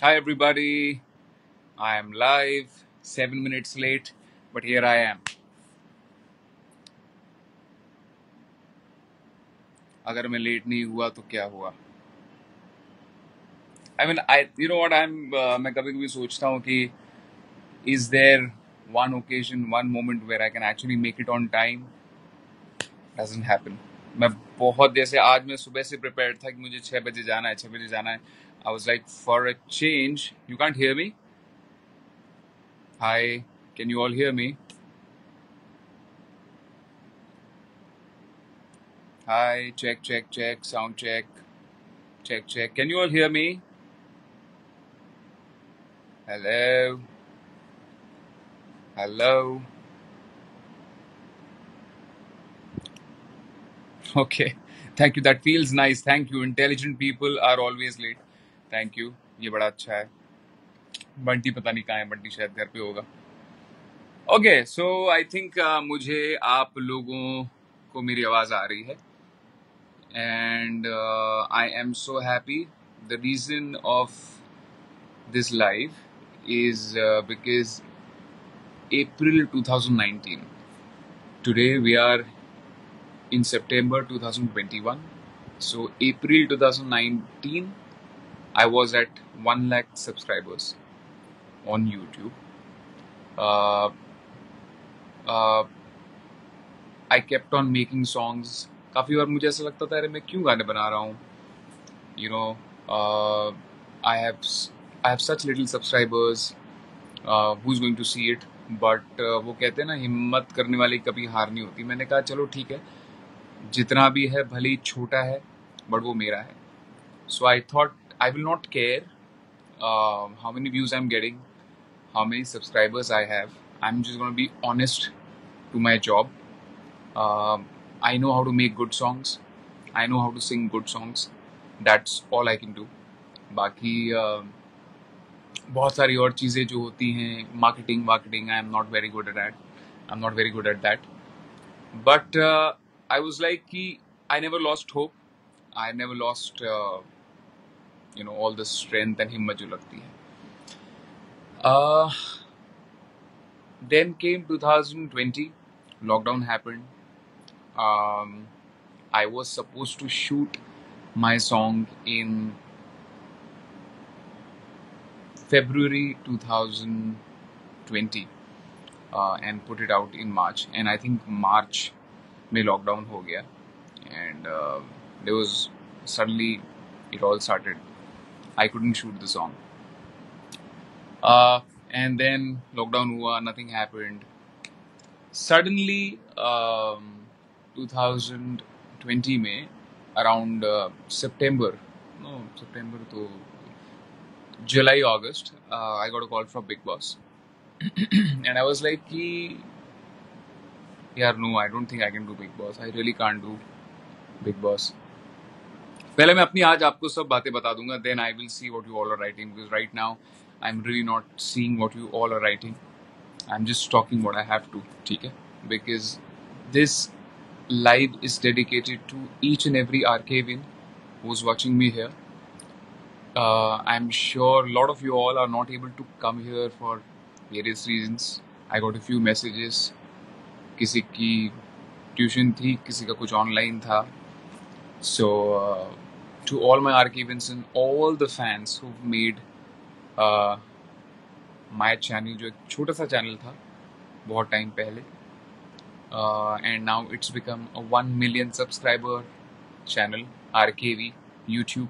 Hi, everybody. I am live, 7 minutes late, but here I am. अगर मैं late नहीं हुआ तो क्या हुआ? You know what? मैं कभी कभी सोचता हूँ कि is there one occasion, one moment where I can actually make it on time? Doesn't happen. मैं बहुत जैसे आज मैं सुबह से prepared था कि मुझे 6 बजे जाना है, 6 बजे जाना है. I was like, for a change, you can't hear me? Hi, can you all hear me? Hi, check, check, check, sound check, check, check. Can you all hear me? Hello, hello. Okay, thank you. That feels nice. Thank you. Intelligent people are always late. Thank you. ये बड़ा अच्छा है. बंटी पता नहीं कहाँ है. बंटी शायद घर पे होगा. Okay, so I think मुझे आप लोगों को मेरी आवाज आ रही है. And I am so happy. The reason of this live is because April 2019. Today we are in September 2021. So April 2019, I was at 1 lakh subscribers on YouTube. Uh, uh, I kept on making songs. काफी बार मुझे ऐसा लगता था अरे मैं क्यों गाने बना रहा हूँ. You know, I have I have such little subscribers. Who's going to see it? But वो कहते हैं ना हिम्मत करने वाली कभी हार नहीं होती. मैंने कहा चलो ठीक है, जितना भी है भले ही छोटा है, बट वो मेरा है. So I thought I will not care how many views I'm getting, how many subscribers I have. I'm just going to be honest to my job. I know how to make good songs. I know how to sing good songs. That's all I can do. बाकी बहुत सारी और चीज़ें जो होती हैं, marketing, I am not very good at that. I'm not very good at that. But I was like कि I never lost hope. I never lost all the strength and हिम्मत जो लगती है. Then came 2020, lockdown happened. I was supposed to shoot my song in February 2020 and put it out in March. And I think March में lockdown हो गया. And there was suddenly it all started. I couldn't shoot the song. And then lockdown हुआ, nothing happened. Suddenly 2020 में around September to July, August, I got a call from Big Boss. And I was like कि यार no, I don't think I can do Big Boss. I really can't do Big Boss. पहले मैं अपनी आज आपको सब बातें बता दूंगा, then I will see what you all are writing, because right now I'm really not seeing what you all are writing. I'm just talking what I have to, ठीक है? Because this live is dedicated to each and every Arcavian who's watching me here. I'm sure a lot of you all are not able to come here for various reasons. I got a few messages. किसी की tuition थी, किसी का कुछ online था. So to all my Arcavians and all the fans who've made my channel, जो एक छोटा सा चैनल था बहुत टाइम पहले, and now it's become a 1 million subscriber channel, RKV, YouTube,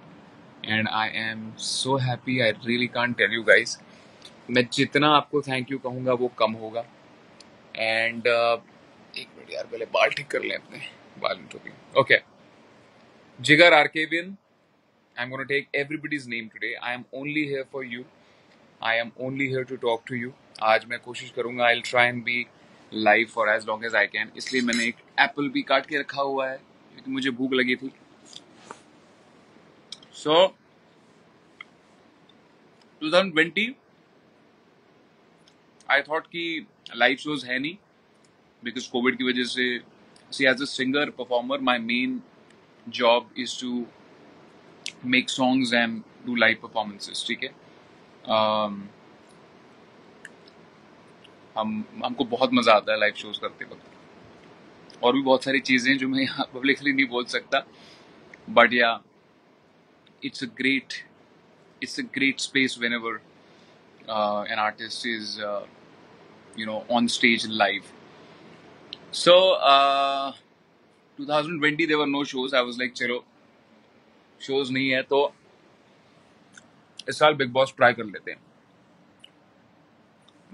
and I am so happy. I really can't tell you guys. मैं जितना आपको थैंक यू कहूँगा वो कम होगा. And एक मिनट यार, पहले बाल ठीक कर लें अपने, बाल टोपी. Okay, जिगर Arcavian, I'm going to take everybody's name today. I am only here for you. I am only here to talk to you. आज मैं कोशिश करूँगा, I'll try and be live for as long as I can. इसलिए मैंने एक Apple भी काट के रखा हुआ है क्योंकि मुझे भूख लगी थी. So 2020 I thought कि लाइव शोज है नहीं, because कोविड की वजह से. See, as a singer performer, my main job is to make songs and do live performances, ठीक है? um, हमको बहुत मजा आता है लाइव शोज करते वक्त, और भी बहुत सारी चीजें जो मैं यहाँ पब्लिकली नहीं बोल सकता, बट या it's a great it's a great space whenever an artist is on stage live. So 2020 there were no shows. I was like चलो shows नहीं है तो इस साल बिग बॉस ट्राई कर लेते हैं.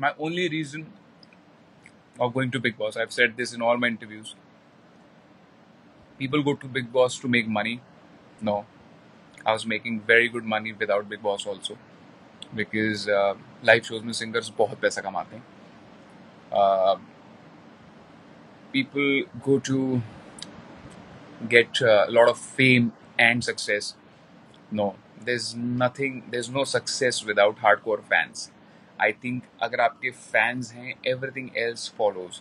My only reason of going to Big Boss, I've said this in all my interviews, people go to Big Boss to make money. No, I was making very good money without Big Boss also, because live shows में singers बहुत पैसा कमाते हैं. People go to get a lot of fame and success. No, there's no success without hardcore fans. I think अगर आपके fans हैं, everything else follows.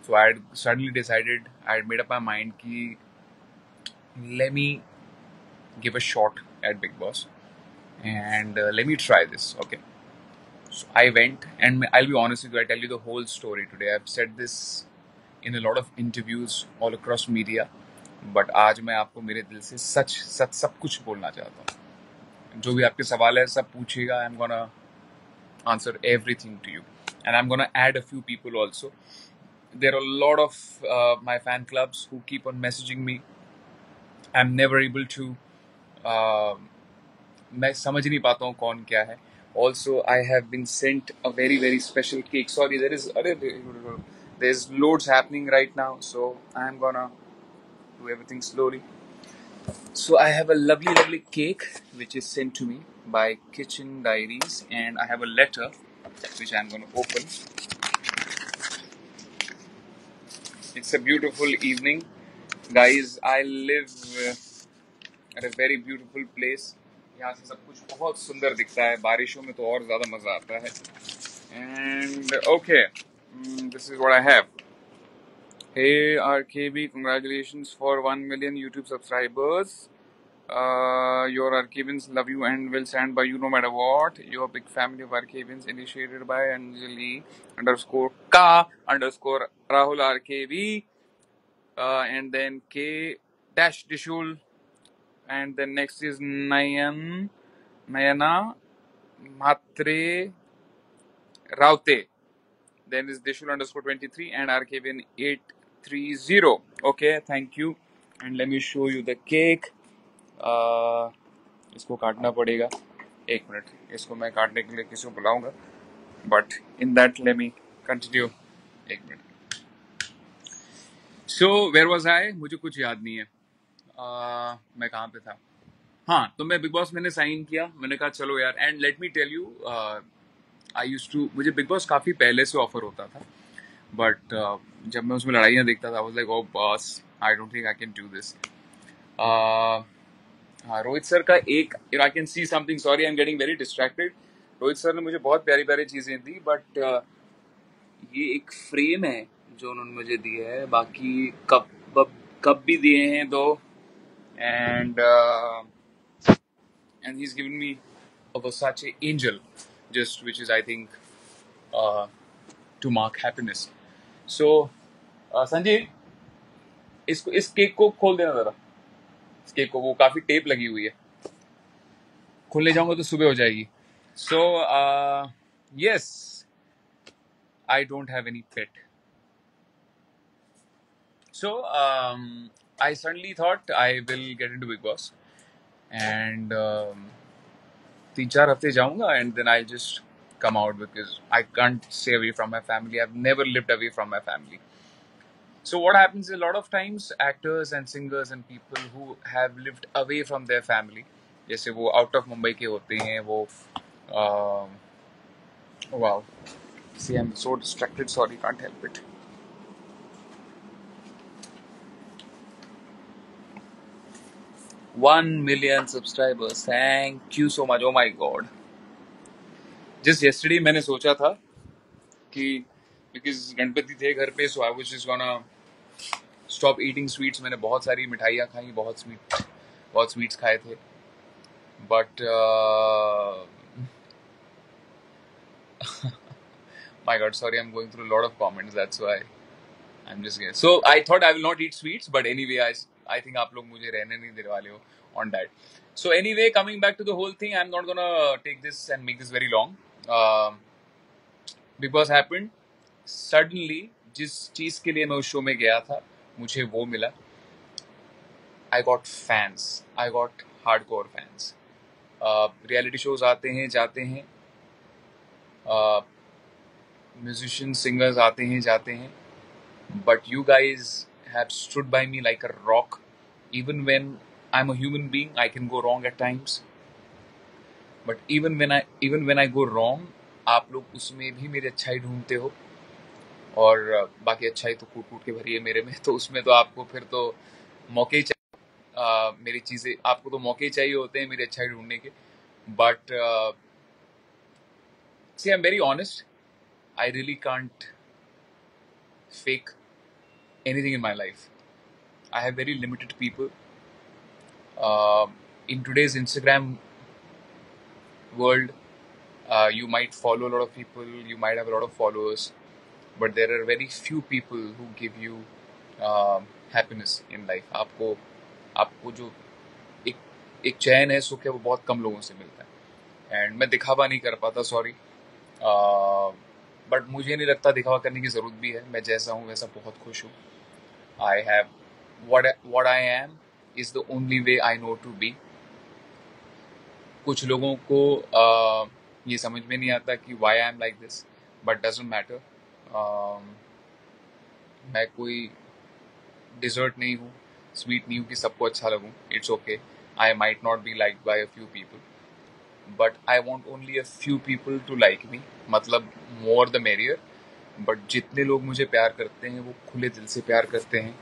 So I had suddenly decided, I had made up my mind कि let me give a shot at Big Boss and let me try this. Okay. So I went, and I'll be honest with you, I tell you the whole story today. I've said this in a lot of interviews all across media, but आज मैं आपको मेरे दिल से सच सच सब कुछ बोलना चाहता हूँ. जो भी आपके सवाल है सब पूछिएगा. I'm gonna answer everything to you, and I'm gonna add a few people also. There are a lot of my fan clubs who keep on messaging me. I'm never able to मैं समझ नहीं पाता हूँ कौन क्या है. Also, I have been sent a very very special cake. Sorry, there's loads happening right now, so I'm gonna do everything slowly. So I have a lovely cake which is sent to me by Kitchen Diaries, and I have a letter which I'm gonna open. It's a beautiful evening, guys. I live at a very beautiful place. यहाँ से सब कुछ बहुत सुंदर दिखता है. बारिशों में तो और ज़्यादा मज़ा आता है. And okay, this is what I have. Hey RKB, congratulations for 1 million YouTube subscribers. Your Arcavians love you and will stand by you no matter what. Your big family of Arcavians, initiated by Anjali _Ka_ Rahul RKB, and then K dash Dishul, and then next is Nayana Mhatre Raute. Then is Dishul _23 and Arcavian 830. Okay, thank you. And let me show you the cake. इसको काटना पड़ेगा. एक minute, इसको मैं काटने के लिए किसी को बुलाऊंगा, but in that let me continue. एक minute. So where was I? मुझे कुछ याद नहीं है. मैं कहाँ पे था? हाँ, तो मैं बिग बॉस मैंने साइन किया. मैंने कहा चलो यार. And let me tell you, I used to, मुझे बिग बॉस काफी पहले से ऑफर होता था, बट जब मैं उसमें लड़ाइयाँ देखता था, आई was like oh boss, I don't think I can do this. हाँ, रोहित सर का एक, I can see something. Sorry, I am getting very distracted. Rohit sir ने मुझे बहुत प्यारी प्यारी चीजें दी, बट ये एक फ्रेम है जो उन्होंने मुझे दिया है. बाकी कप भी दिए हैं दो, and he's given me a Versace angel, just which is I think to mark happiness. So Sanjeev, इस केक को खोल देना जरा. इस केक को, वो काफी टेप लगी हुई है, खोलने जाऊंगा तो सुबह हो जाएगी. So yes, I don't have any pet. So I suddenly thought I will get into Big Boss, and 3-4 हफ्ते जाऊंगा, and then I'll just come out because I can't stay away from my family. I've never lived away from my family. So what happens is, a lot of times actors and singers and people who have lived away from their family, जैसे वो out of Mumbai के होते हैं, वो wow, see, I'm so distracted, sorry, can't help it. One million subscribers, thank you so much. Oh my god. Just yesterday मैंने सोचा था कि because गणपति थे घर पे, so I was just gonna stop eating sweets. मैंने बहुत सारी मिठाइयाँ खाई, बहुत स्वीट्स खाए थे, but My God, sorry, I'm going through a lot of comments. That's why I'm just getting. So I thought I will not eat sweets, but anyway, I think आप लोग मुझे रहने नहीं देने वाले हो on that. So anyway, coming back to the whole thing, I'm not gonna take this and make this very long. Because happened suddenly, जिस चीज के लिए मैं उस शो में गया था, मुझे वो मिला. I got fans. I got hardcore fans. Reality shows आते हैं जाते हैं, म्यूजिशियन सिंगर्स आते हैं जाते हैं, but you guys have stood by me like a rock. Even when I'm a human being, I can go wrong at times, but even when I go wrong, आप लोग उसमें भी मेरी अच्छाई ढूंढते हो. और बाकी अच्छाई तो कूट कूट के भरी है मेरे में, तो उसमें तो आपको फिर तो मौके ही चाहिए. मेरी चीजें आपको तो मौके ही चाहिए होते हैं मेरी अच्छाई ढूंढने के. But see, I'm very honest. I really can't fake anything in my life. I have very limited people. In today's Instagram world, you might follow a lot of people, you might have a lot of followers, but there are very few people who give you happiness in life. आपको जो एक चैन है, सुख है, वो बहुत कम लोगों से मिलता है. एंड मैं दिखावा नहीं कर पाता, सॉरी. बट मुझे नहीं लगता दिखावा करने की जरूरत भी है. मैं जैसा हूँ वैसा बहुत खुश हूँ. I have what I am is the only way I know to be. कुछ लोगों को ये समझ में नहीं आता कि why I am like this, but doesn't matter. मैं कोई डिजर्ट नहीं हूँ, स्वीट नहीं हूँ कि सबको अच्छा लगूँ. It's okay. I might not be liked by a few people, but I want only a few people to like me. मतलब more the merrier. But जितने लोग मुझे प्यार करते हैं वो खुले दिल से प्यार करते हैं,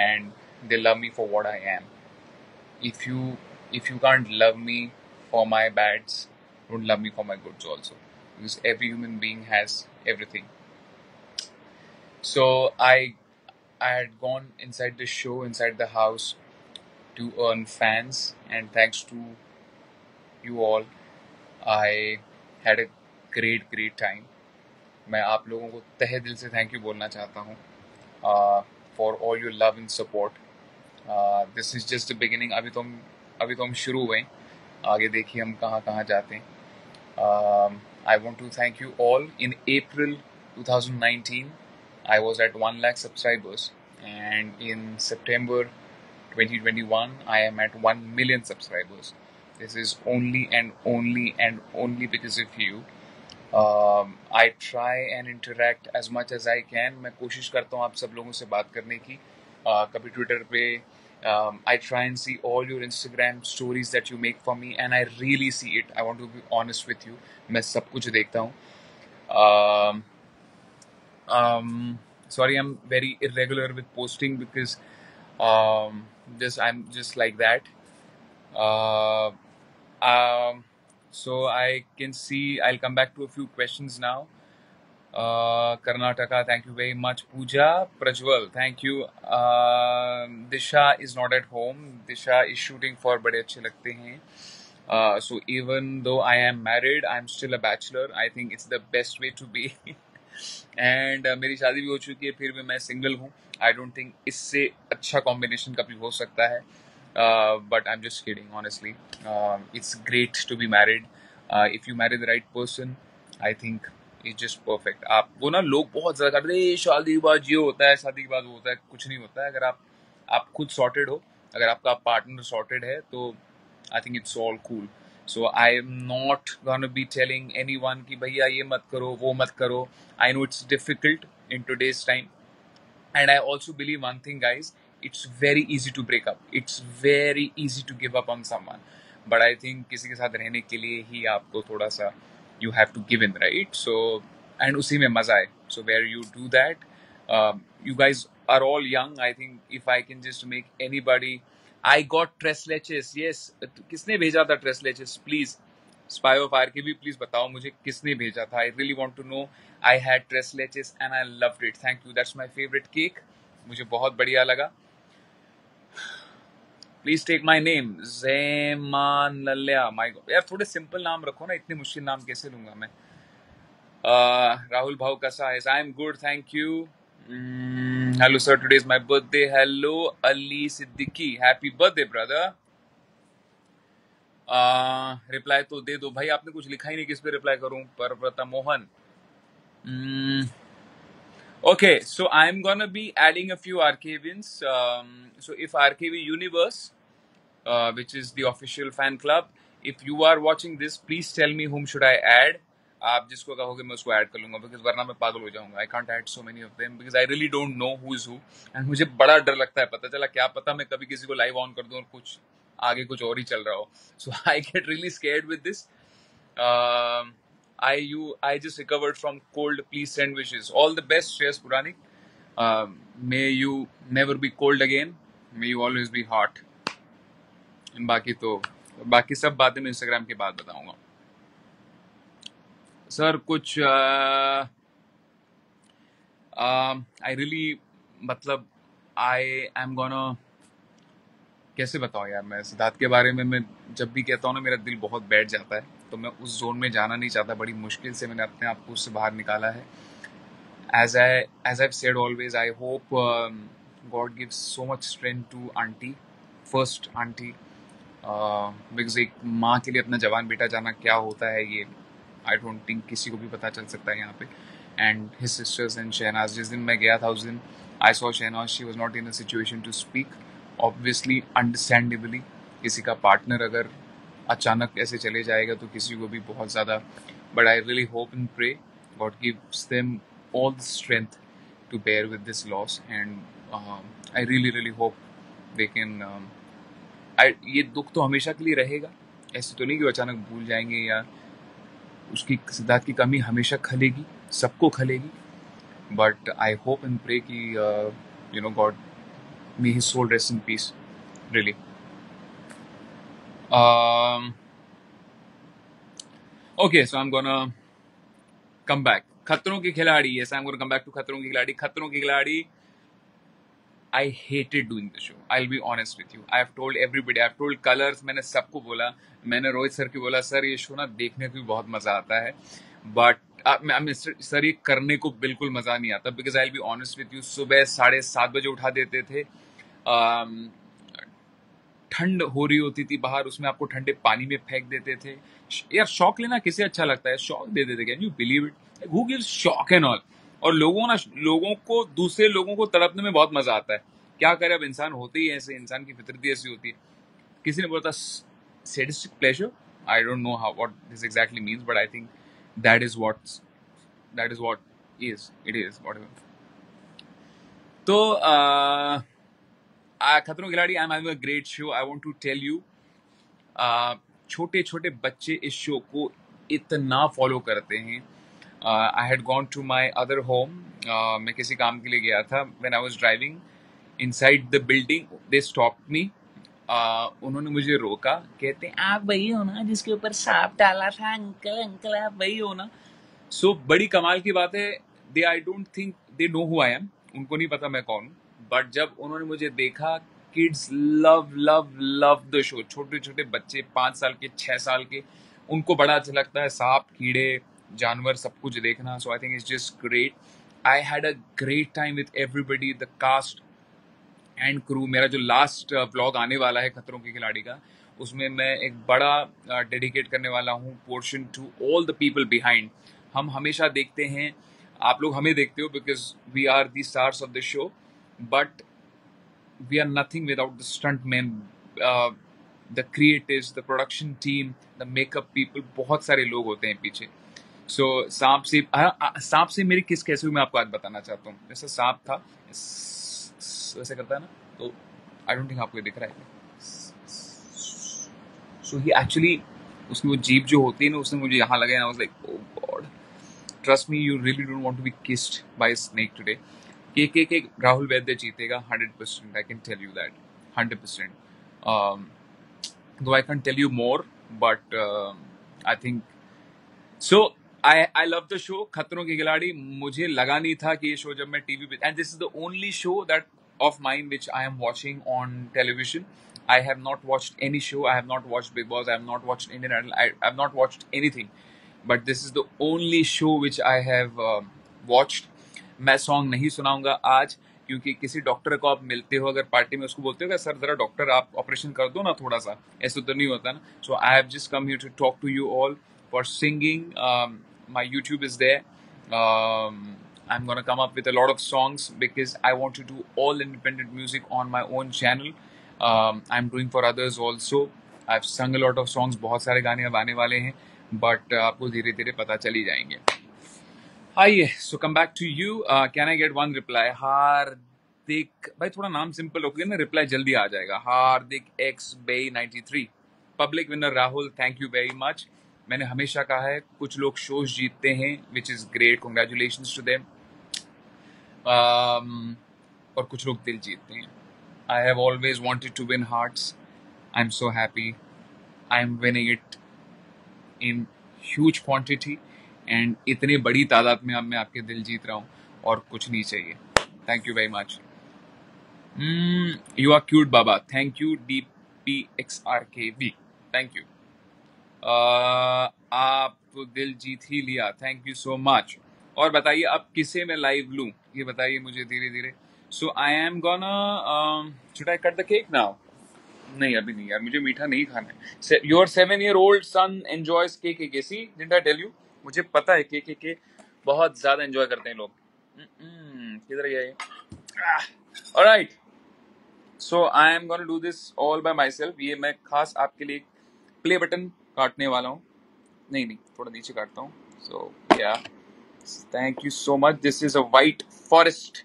and they love me for what I am. If you can't love me for my bads, don't love me for my goods also, because every human being has everything. So I had gone inside the show, inside the house, to earn fans, and thanks to you all, I had a great time. मैं आप लोगों को तहे दिल से thank you बोलना चाहता हूँ for all your love and support. This is just the beginning. अभी तो हम शुरू हुए. आगे देखिए हम कहाँ जाते हैं. I want to thank you all. In April 2019, I was at 1 lakh subscribers, and in September 2021, I am at 1 million subscribers. This is only and only because of you. I try and interact as much as I can. मैं कोशिश करता हूँ आप सब लोगों से बात करने की. कभी ट्विटर पे I try and see all your Instagram stories that you make for me, and I really see it. I want to be honest with you. मैं सब कुछ देखता हूँ. Sorry, I'm very irregular with posting because I'm just like that. So I can see. I'll come back to a few questions now. Karnataka, thank you very much. Pooja, Prajwal, thank you. Disha is not at home. Disha is shooting for बड़े अच्छे लगते हैं. So even though I am married, I'm still a bachelor. I think it's the best way to be. And मेरी शादी भी हो चुकी है, फिर भी मैं सिंगल हूँ. I don't think इससे अच्छा कॉम्बिनेशन कभी हो सकता है. But I'm just kidding, honestly. It's great to be married. If you marry the right person, I think it's just perfect. आप वो ना लोग बहुत ज़्यादा करते हैं शादी के बाद ये होता है, शादी के बाद वो होता है. कुछ नहीं होता है. अगर आप खुद सॉर्टेड हो, अगर आपका पार्टनर सॉर्टेड है, तो I think it's all cool. So I am not gonna be telling anyone कि भैया ये मत करो, वो मत करो. I know it's difficult in today's time. And I also believe one thing, guys. It's very easy to break up. It's very easy to give up on someone. But I think किसी के साथ रहने के लिए ही आपको थोड़ा सा you have to give in, right? So and उसी में मजा है. So where you do that, you guys are all young. I think if I can just make anybody, I got tres leches. Yes, किसने भेजा था tres leches? Please, Spy of Fire के भी please बताओ मुझे किसने भेजा था. I really want to know. I had tres leches and I loved it. Thank you. That's my favorite cake. मुझे बहुत बढ़िया लगा. Please take my name. Zeman Lalya. My God. यार थोड़े simple नाम रखो ना. इतने मुश्किल नाम कैसे लूँगा मैं? Rahul Bhau Kasa is, I'm good, thank you. Hello sir, today is my birthday. Hello Ali Siddiqui, happy birthday brother. Reply तो दे दो भाई, आपने कुछ लिखा ही नहीं, किस पे रिप्लाई करूं? परव्रता Mohan. Okay, so I'm gonna be adding a few Arcavians. So if RKV Universe, which is the official fan club, if you are watching this, please tell me whom should I add. आप जिसको कहोगे मैं उसको add कर लूंगा, because वरना मैं पागल हो जाऊंगा. I can't add so many of them because I really don't know who is who, and मुझे बड़ा डर लगता है. पता चला क्या पता मैं कभी किसी को लाइव ऑन कर दूं और कुछ आगे कुछ और ही चल रहा हो. So I get really scared with this. I just recovered from cold. Please send wishes. All the best, Shreyas Puranik. May you never be cold again. May you always be hot. बाकी सब बातें मैं Instagram के बाद बताऊंगा. Sir कुछ I really मतलब आई am gonna, कैसे बताऊं यार. मैं सिद्धार्थ के बारे में मैं जब भी कहता हूँ ना, मेरा दिल बहुत बैठ जाता है. तो मैं उस जोन में जाना नहीं चाहता. बड़ी मुश्किल से मैंने अपने आप को उससे बाहर निकाला है. As I've said always, I hope God gives so much strength to auntie, first auntie, because एक माँ के लिए अपना जवान बेटा जाना क्या होता है, ये I don't think किसी को भी पता चल सकता है यहाँ पे. And his sisters and Shehnaz, जिस दिन मैं गया था उस दिन I saw Shehnaz, she was not in a situation to speak. Obviously, understandably, किसी का पार्टनर अगर अचानक ऐसे चले जाएगा तो किसी को भी बहुत ज़्यादा. But I really hope and pray God gives them all the strength to bear with this loss, and I really hope they can. ये दुख तो हमेशा के लिए रहेगा. ऐसे तो नहीं कि वो अचानक भूल जाएंगे, या उसकी सिद्धार्थ की कमी हमेशा खलेगी, सबको खलेगी. But I hope and pray कि God, may his soul rest in peace. Really. Okay, so I'm gonna come back. खतरों की खिलाड़ी. Yes, I'm gonna come back to खतरों की खिलाड़ी. खतरों की खिलाड़ी. I hated doing the show. I'll be honest with you. I've told everybody. I've told Colors. मैंने सबको बोला. मैंने रोहित सर को बोला, सर ये शो ना देखने को भी बहुत मजा आता है, बट सर ये करने को बिल्कुल मजा नहीं आता. Because I will be honest with you, सुबह 7:30 बजे उठा देते थे. ठंड हो रही होती थी बाहर, उसमें आपको ठंडे पानी में फेंक देते थे. यार शॉक लेना किसे अच्छा लगता है? शॉक दे देते. Can you believe it? Who gives shock and all? और लोगों को, दूसरे लोगों को तड़पने में बहुत मजा आता है. क्या करे, अब इंसान होते ही ऐसे, इंसान की फितरत ही ऐसी होती है. किसी ने बोला था sadistic pleasure. I don't know what this exactly means, but I think that is what it is whatever. तो खतरों की खिलाड़ी, I am having a great show. I want to tell you, छोटे छोटे बच्चे इस शो को इतना फॉलो करते हैं. I had gone to my other home. मैं किसी काम के लिए गया था. When I was driving inside the building, they stopped me. उन्होंने मुझे रोका. कहते हैं आप वही हो ना जिसके ऊपर सांप डाला था? अंकल अंकल आप वही हो ना? सो बड़ी कमाल की बात है. They, I don't think they know who I am. उनको नहीं पता मैं कौन हूँ. बट जब उन्होंने मुझे देखा, kids love love love the show. छोटे छोटे बच्चे, 5 साल के, 6 साल के, उनको बड़ा अच्छा लगता है सांप, कीड़े, जानवर, सब कुछ देखना. So I think it's just great. I had a great time with everybody, the cast and crew. मेरा जो लास्ट व्लॉग आने वाला है खतरों के खिलाड़ी का, उसमें मैं एक बड़ा डेडिकेट करने वाला हूँ portion to all the people behind. हम हमेशा देखते हैं, आप लोग हमें देखते हो because we are the stars of the show, but we are nothing without the stunt man, the creatives, the production team, the makeup people. बहुत सारे लोग होते हैं पीछे. सो सांप से मेरी किस कैसे हुई मैं आपको आज बताना चाहता हूँ. जैसे सांप था, वैसे करता है ना, तो आई डोंट थिंक आपको ये दिख रहा है. सो ही एक्चुअली, उसकी वो जीभ जो होती है ना, उसने मुझे यहाँ लगाया. I was like, oh God, trust me, you really don't want to be kissed by snake today. के राहुल वैद्य जीतेगा 100%. I can tell you that 100%. Though I can't tell you more, but I think so. I love the show खतरों की खिलाड़ी. मुझे लगा नहीं था कि ये शो जब मैं टीवी पे, and this is the only show that of mine which I am watching on television. I have not watched any show. I have not watched Big Boss. I have not watched Indian Idol. I have not watched anything. but this is the only show which I have watched. मैं song नहीं सुनाऊंगा आज, क्योंकि किसी doctor को आप मिलते हो अगर पार्टी में, उसको बोलते हो कि सर जरा डॉक्टर आप ऑपरेशन कर दो ना थोड़ा सा, ऐसा तो नहीं होता ना. So I have just come here to talk to you all for singing. My YouTube is there. I'm gonna come up with a lot of songs because I want to do all independent music on my own channel. I'm doing for others also. I've sung a lot of songs. बहुत सारे गाने अब आने वाले हैं, but आपको धीरे धीरे पता चल ही जाएंगे. आइए, so come back to you. Can I get one reply? हार्दिक भाई, थोड़ा नाम सिंपल रखोगे ना, रिप्लाई जल्दी आ जाएगा. हार्दिक एक्स बेई 93. Public winner Rahul, thank you very much. मैंने हमेशा कहा है कुछ लोग शोज जीतते हैं, which is great, congratulations to them. और कुछ लोग दिल जीतते हैं. I have always wanted to win hearts. I am so happy. I am winning it in huge quantity and इतनी बड़ी तादाद में अब मैं आपके दिल जीत रहा हूँ, और कुछ नहीं चाहिए. Thank you very much. You are cute बाबा. Thank you DPXRKV. Thank you. आप तो दिल जीत ही लिया. Thank you so much. और बताइए अब किसे मैं लाइव लूं, ये बताइए मुझे धीरे धीरे. So I am gonna, should I cut the cake now? नहीं अभी नहीं यार, मुझे मीठा नहीं खाना है. Your 7-year-old son enjoys KKK. See, didn't I tell you? मुझे पता है KKK बहुत ज्यादा एंजॉय करते हैं लोग. किधर गया ये? Alright. So I am gonna do this all by myself. ये मैं खास आपके लिए प्ले बटन काटने वाला हूँ. नहीं, थोड़ा नीचे काटता हूँ. So yeah, thank you so much. This is a white forest.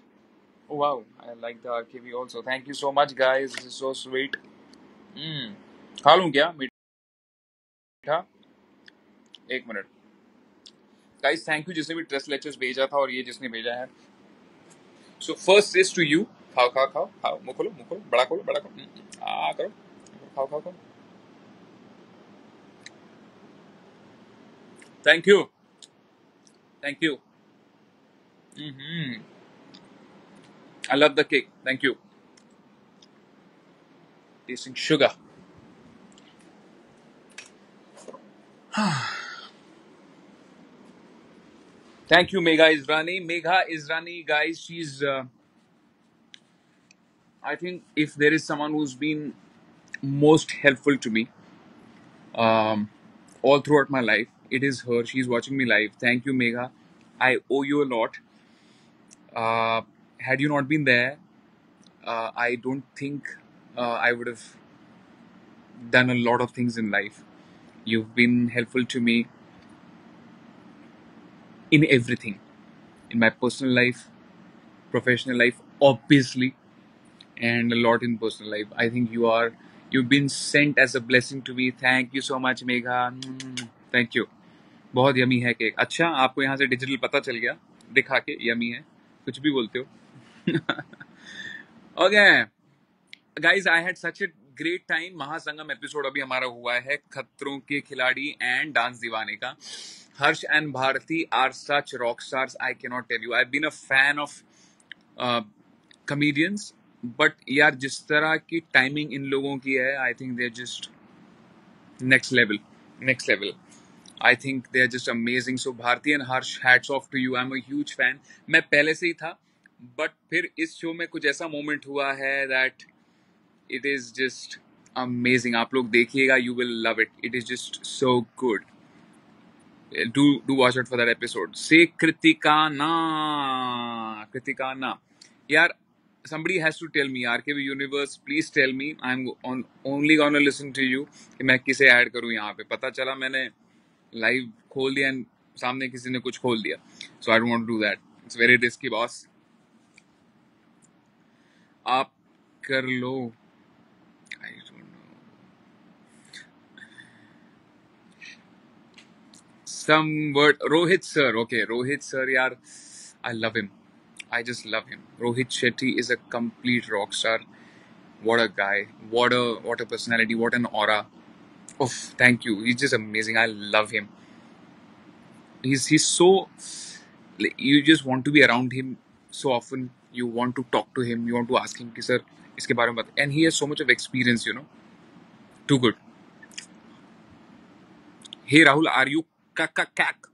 Oh wow, I like the RKV also. Thank you so much guys. This is so sweet. खा लूं क्या मीठा? एक मिनट गाइस. थैंक यू जिसने भी dress लेचर्स भेजा था और ये जिसने भेजा है. So first is to you. खाओ खाओ खाओ खाओ. मुंह खोलो, बड़ा खोलो. करो. खाओ. Thank you. I love the cake. Thank you. Tasting sugar. Thank you, Megha Israni, guys. She's, I think, if there is someone who's been most helpful to me all throughout my life, it is her. She's watching me live. Thank you, Megha. I owe you a lot. Had you not been there, I don't think I would have done a lot of things in life. You've been helpful to me in everything. In my personal life, professional life, obviously, and a lot in personal life. I think you've been sent as a blessing to me. Thank you so much, Megha. Thank you. बहुत yummy है cake. अच्छा, आपको यहाँ से digital पता चल गया दिखा के यमी है, कुछ भी बोलते हो. Okay, guys, I had such a great time. महासंगम एपिसोड अभी हमारा हुआ है खतरों के खिलाड़ी एंड डांस दीवाने का. Harsh and Bharti are such rock stars. I cannot tell you. I've been a fan of comedians, but यार जिस तरह की टाइमिंग इन लोगों की है, I think they're just next level. I think they're just amazing. So Bharti and Harsh, hats off to you. I'm a huge fan. मैं पहले से ही था, but फिर इस शो में कुछ ऐसा मोमेंट हुआ है that it is just amazing. आप लोग देखिएगा, you will love it. It is just so good. Do watch out for that episode. Say Kritika na. Yaar, somebody has to tell me. RKV Universe, please tell me. I'm only gonna listen to you. कि मैं किसे add करूँ यहाँ पे. पता चला मैंने live खोल दिया and सामने किसी ने कुछ खोल दिया. So I don't want to do that. It's very risky, boss. आप कर लो. I don't know. Some word. Rohit sir. Okay, Rohit sir, yaar, I love him. I just love him. Rohit Shetty is a complete rock star. What a guy. What a personality. What an aura. Oh, thank you. He's just amazing. I love him. He's so, you just want to be around him so often. You want to talk to him. You want to ask him कि sir इसके बारे में बता. And he has so much of experience, you know. Too good. Hey Rahul, are you कैक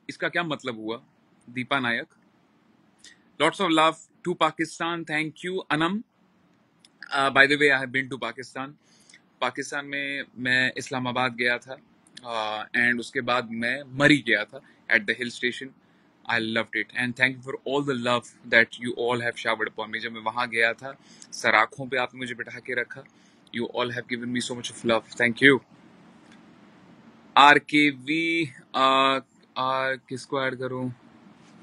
इसका क्या मतलब हुआ? दीपा नायक, lots of love to Pakistan. Thank you, Anam. By the way, I have been to Pakistan. Pakistan में मैं इस्लामाबाद गया था and उसके बाद मैं मरी गया था at the hill station. I loved it and thank you for all the love that you all have showered upon me. जब मैं वहाँ गया था सराखों पे आपने मुझे बिठा के रखा. You all have given me so much of love. Thank you. RKV किसको ऐड करूँ?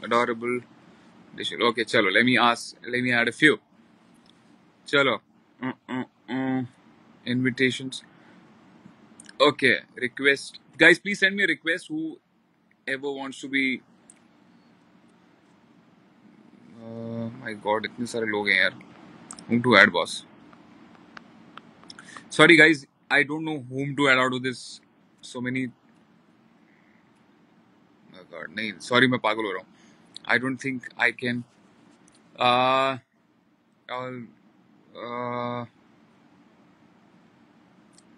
Adorable. Okay, चलो. Let me add a few. चलो. Invitations. Okay, request. Guys, please send me a request. Whoever wants to be. My God, इतने सारे लोग हैं यार. Whom to add, boss? Sorry, guys. I don't know whom to add out of this. So many. Oh God, नहीं. Sorry, मैं पागल हो रहा हूँ. I don't think I can.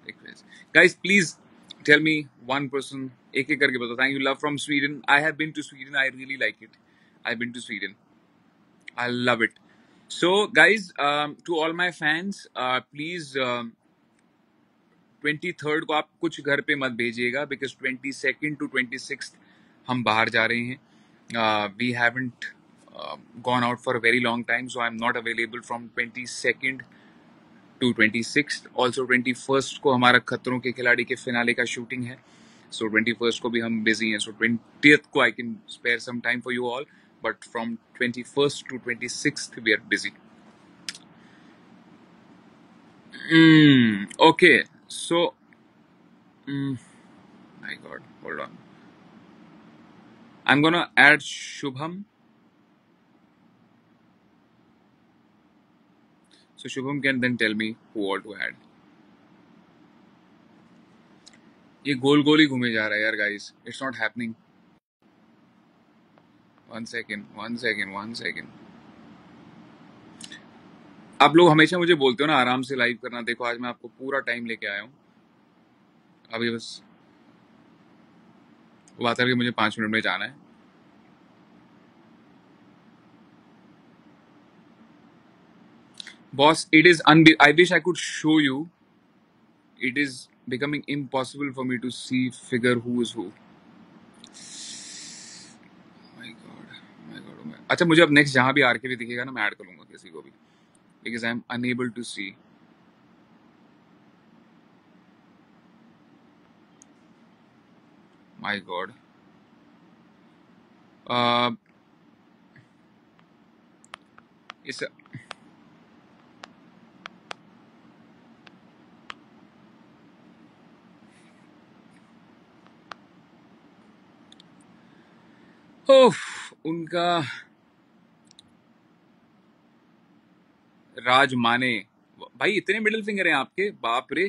Request. Guys, please tell me one person. एक एक करके बताओ. Thank you, love from Sweden. I have been to Sweden. I really like it. I've been to Sweden. I love it. So, guys, to all my fans, please 23rd को आप कुछ घर पे मत भेजिएगा because 22nd to 26th हम बाहर जा रहे हैं. We haven't gone out for a very long time, so I'm not available from 22nd to 26th. Also 21st को हमारा खतरों के खिलाड़ी के फिनाले का शूटिंग है. So 21st को भी हम busy हैं. So 20th को I can spare some time for you all, but from 21st to 26th we are busy. Okay, so my God, hold on. I'm gonna add Shubham. So Shubham can then tell me who all to add. ये गोल गोल ही घूमे जा रहा है यार guys. It's not happening. One second. आप लोग हमेशा मुझे बोलते हो ना आराम से लाइव करना. देखो आज मैं आपको पूरा टाइम लेके आया हूँ. अभी बस बात करके मुझे 5 मिनट में जाना है. Boss, it is I wish I could show you. It is becoming impossible for me to see figure who is who. My God. अच्छा मुझे अब नेक्स्ट जहाँ भी आरके भी दिखेगा ना मैं ऐड कर लूंगा किसी को भी because I am unable to see. My God. It's उनका राज माने भाई इतने मिडिल फिंगर हैं आपके. बाप रे.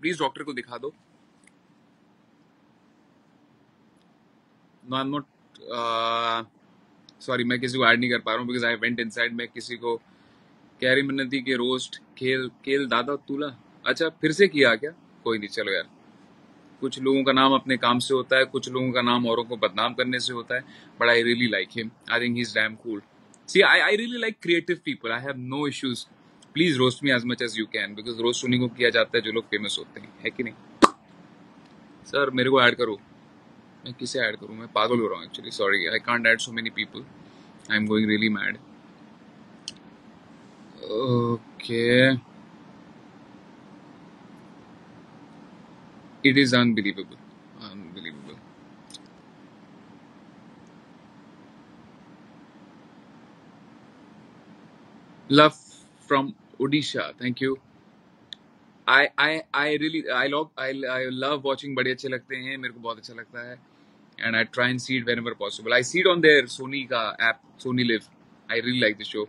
प्लीज डॉक्टर को दिखा दो. No I am not sorry मैं किसी को ऐड नहीं कर पा रहा हूँ बिकॉज आई वेंट इनसाइड. मैं किसी को कैरी मिन्नती के रोस्ट खेल दादा तुला. अच्छा फिर से किया क्या? कोई नहीं चलो यार. कुछ लोगों का नाम अपने काम से होता है, कुछ लोगों का नाम औरों को बदनाम करने से होता है. But I really like him. I think he is damn cool. See I really like creative people. I have no issues. Please roast me as much as you can because roast उन्हीं को किया जाता है जो लोग famous होते हैं, है कि नहीं? सर मेरे को ऐड करो. मैं किसे ऐड करूं? मैं पागल हो रहा हूँ actually. Sorry I can't add so many people. I am going really mad. Okay. It is unbelievable. Love from Odisha. Thank you. I really I love watching. बड़े अच्छे लगते हैं मेरे को. बहुत अच्छा लगता है. And I try and see it whenever possible. I see it on their Sony का app, Sony Live. I really like the show.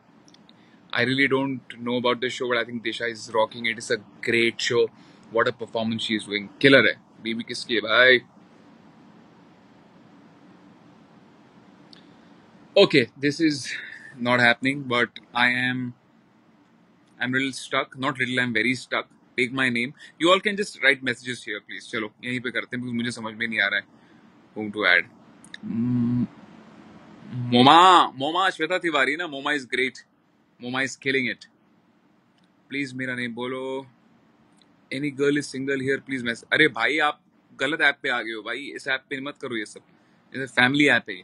I really don't know about the show, but I think Disha is rocking it. It's a great show. What a performance she is doing. Killer है. बीबी किसकी है भाई? Okay, this is not happening, but I'm little stuck. Not little, I'm very stuck. Take my name. You all can just write messages here, please. चलो यहीं पे करते हैं because मुझे समझ में नहीं आ रहा है whom to add. Moma Shweta Tiwari na. Moma is great. Moma is killing it. Please मेरा name बोलो. Any girl is single here, please mess. अरे भाई आप गलत ऐप पे आ गए हो भाई. इस ऐप पे मत करो ये सब. ये फैमिली ऐप है ये.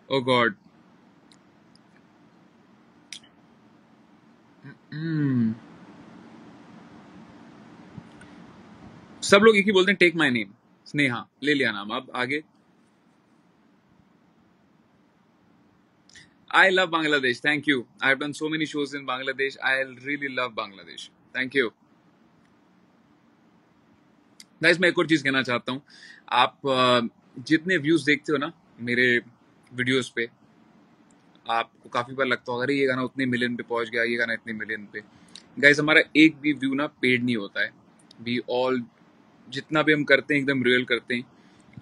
Oh God. सब लोग एक ही बोलते हैं टेक माई नेम. स्नेहा ले लिया नाम. अब आगे. I love Bangladesh. Thank you. I have done so many shows in Bangladesh. I really love Bangladesh. Thank you. Guys मैं एक और चीज कहना चाहता हूँ. आप जितने व्यूज देखते हो ना मेरे वीडियोस पे, आपको काफी बार लगता होगा अरे ये गाना उतने मिलियन पे पहुंच गया, ये गाना इतने मिलियन पे. गाइस हमारा एक भी व्यू ना पेड नहीं होता है. वी ऑल जितना भी हम करते हैं एकदम रियल करते हैं,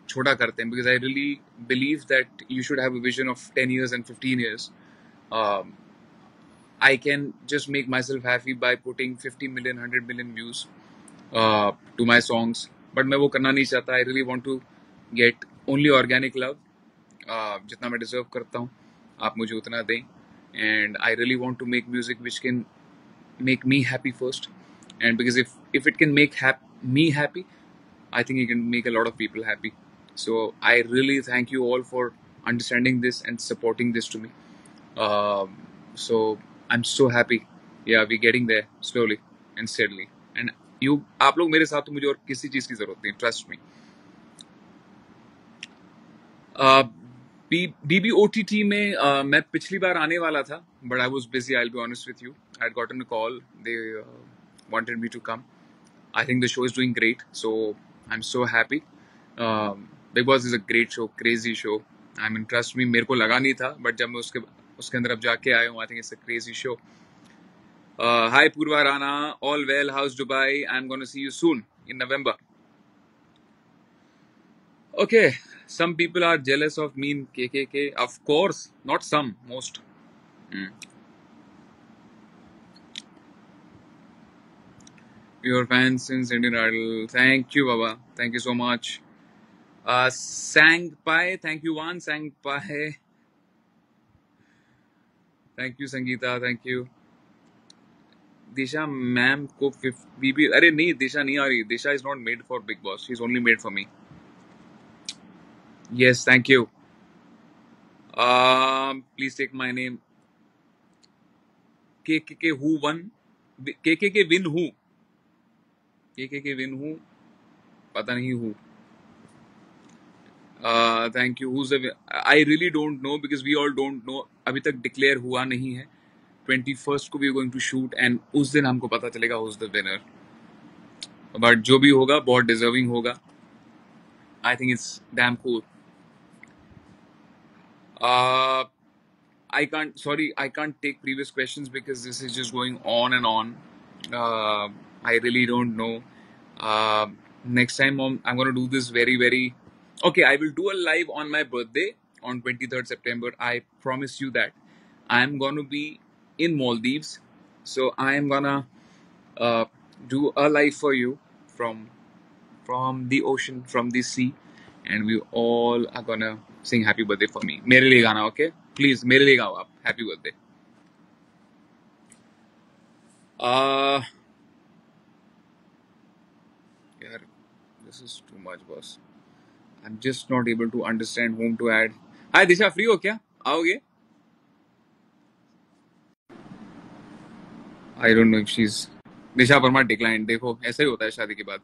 छोटा करते हैं. Because I really believe that you should have a vision of 10 years and 15 years. I can just make myself happy by putting 50 million, 100 million views to my songs. But मैं वो करना नहीं चाहता. I really want to get only organic love. जितना मैं deserve करता हूँ आप मुझे उतना दें. And I really want to make music which can make me happy first. And because if it can make me happy, I think it can make a lot of people happy. So I really thank you all for understanding this and supporting this to me. So I'm so happy. Yeah, we're getting there slowly and steadily. And आप लोग मेरे साथ तो मुझे और किसी चीज की जरूरत नहीं. Trust me. BBOTT में मैं पिछली बार आने वाला था, but I was busy. I'll be honest with you. I had gotten a call. They wanted me to come. I think the show is doing great, so I'm so happy. Bigg Boss is a great show, crazy show. I mean, trust me, मेरे को लगा नहीं था, but जब मैं उसके अंदर अब जाके आया हूँ, I think it's a crazy show. Hi Purva Rana, all well, how's Dubai? I'm gonna see you soon in November. Okay, some people are jealous of me in KKK. Of course, not some, most. Your fans since Indian Idol. Thank you, Baba. Thank you so much. Sang Pai, thank you, Wan. Sang Pai. Thank you, Sangeeta. Thank you. Disha ma'am को BB अरे नहीं Disha नहीं आ रही. Disha is not made for Bigg Boss. She's only made for me. Yes, thank you. Please take my name. KKK who won? KKK win who? KKK win who? पता नहीं who. Thank you. Who's the? I really don't know because we all don't know. अभी तक declare हुआ नहीं है. 21st को we are going to shoot and उस दिन हमको पता चलेगा who's the winner. But जो भी होगा बहुत deserving होगा. I think it's damn cool. I can't take previous questions because this is just going on and on. I really don't know. Next time I'm going to do this very, very... Okay, I will do a live on my birthday on 23rd September. I promise you that. I'm going to be in Maldives. So I'm going to do a live for you from the ocean, from the sea. And we all are going to sing happy birthday for me. मेरे लिए गाना, okay? Please, मेरे लिए गाओ आप. Happy birthday. Yeah, this is too much, boss. I'm just not able to understand whom to add. Hi, Disha, free हो क्या? आओगे? I don't know if she's... Disha Parmar declined. देखो, ऐसा ही होता है शादी के बाद.